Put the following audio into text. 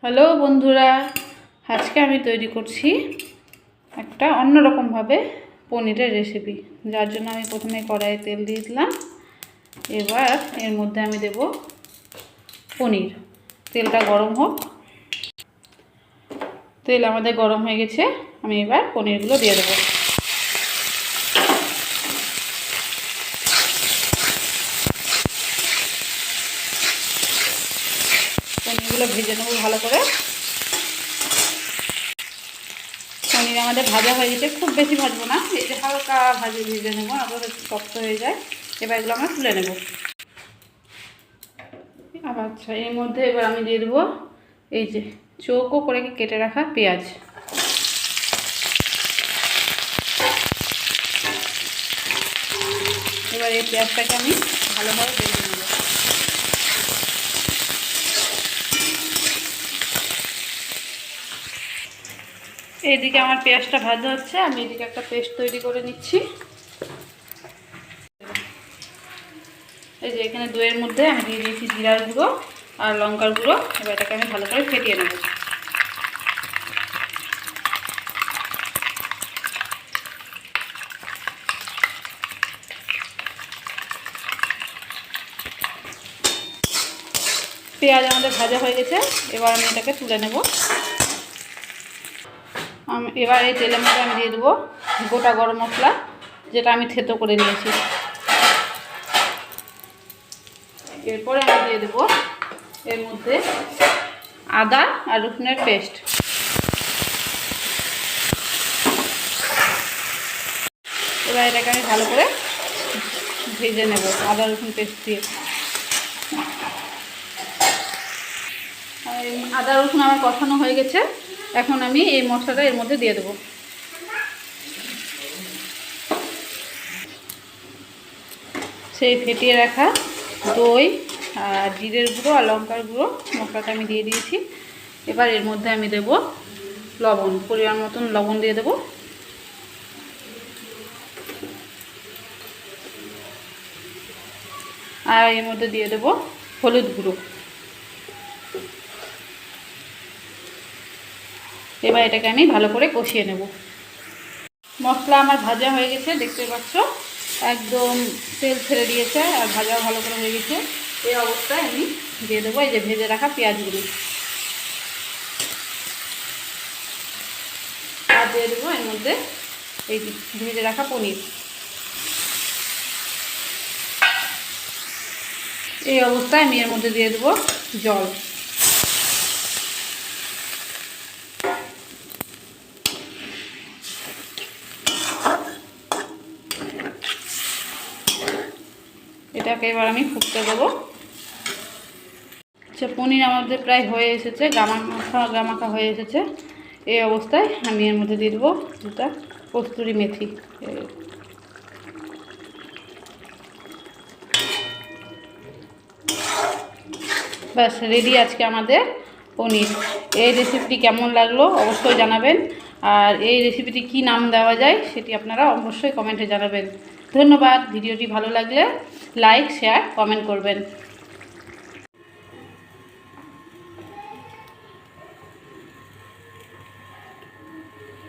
Hello বন্ধুরা, আজকে আমি তৈরি করছি একটা অন্যরকমভাবে পনিরের রেসিপি। যার জন্য আমি প্রথমে কড়াইয়ে তেল দিয়ে দিলাম। এবার এর মধ্যে আমি দেব পনির। তেলটা গরম হোক। তেল আমাদের গরম হয়ে গেছে, আমি এবার পনিরগুলো দিয়ে দেবো। পনিরগুলো ভেজে নেবো ভালো করে। পনির আমাদের ভাজা হয়ে গেছে, খুব বেশি ভাজবো না, এই যে হালকা ভেজে নেবো, আবার একটু শক্ত হয়ে যায়। এবার এগুলো আমরা তুলে নেব। আচ্ছা, এর মধ্যে এবার আমি দিয়ে দেবো এই যে চৌকো করে কেটে রাখা পেঁয়াজ। এবার এই পেঁয়াজটাকে আমি ভালোভাবে ভেজে নেব। এইদিকে আমার পেঁয়াজটা ভাজা হচ্ছে, আমি এদিকে একটা পেস্ট তৈরি করে নিচ্ছি। এই যে এখানে দইয়ের মধ্যে আমি দিয়ে দিয়েছি জিরার গুঁড়ো আর লঙ্কার গুঁড়ো। এবার এটাকে আমি ভালো করে ফেটিয়ে নেব। পেঁয়াজ আমাদের ভাজা হয়ে গেছে, এবার আমি এটাকে তুলে নেব। এবার এই তেলের মধ্যে আমি দিয়ে দেবো গোটা গরম মশলা, যেটা আমি থেতো করে নিয়েছি। এরপরে আমি দিয়ে দেবো এর মধ্যে আদা আর রসুনের পেস্ট। এবার এটাকে আমি ভালো করে ভেজে নেব আদা রসুন পেস্ট দিয়ে। আদা রসুন আমার কষানো হয়ে গেছে, এখন আমি এই মশলাটা এর মধ্যে দিয়ে দেবো। সেই ফেটিয়ে রাখা দই আর জিরের গুঁড়ো আর লঙ্কার গুঁড়ো মশলাটা আমি দিয়ে দিয়েছি। এবার এর মধ্যে আমি দেব লবণ, পরিমাণ মতন লবণ দিয়ে দেব। আর এর মধ্যে দিয়ে দেব হলুদ গুঁড়ো। এবার এটাকে আমি ভালো করে কষিয়ে নেব। মশলা আমার ভাজা হয়ে গেছে, দেখতে পাচ্ছ একদম তেল ছেড়ে দিয়েছে আর ভাজাও ভালো করে হয়ে গেছে। এই অবস্থায় আমি দিয়ে দেবো এই যে ভেজে রাখা পেঁয়াজগুলি, আর দিয়ে দেবো এর মধ্যে এই ভেজে রাখা পনির। এই অবস্থায় আমি এর মধ্যে দিয়ে দেবো জল। এটাকে এবার আমি ফুটতে দেবো। আচ্ছা, পনির আমাদের প্রায় হয়ে এসেছে, গামাখা হয়ে এসেছে। এই অবস্থায় আমি এর মধ্যে দিয়ে দেবো দুটা কস্তুরি মেথি। ব্যাস রেডি আজকে আমাদের পনির। এই রেসিপিটি কেমন লাগলো অবশ্যই জানাবেন, আর এই রেসিপিটি কি নাম দেওয়া যায় সেটি আপনারা অবশ্যই কমেন্টে জানাবেন। ধন্যবাদ। ভিডিওটি ভালো লাগলে লাইক, শেয়ার, কমেন্ট করবেন।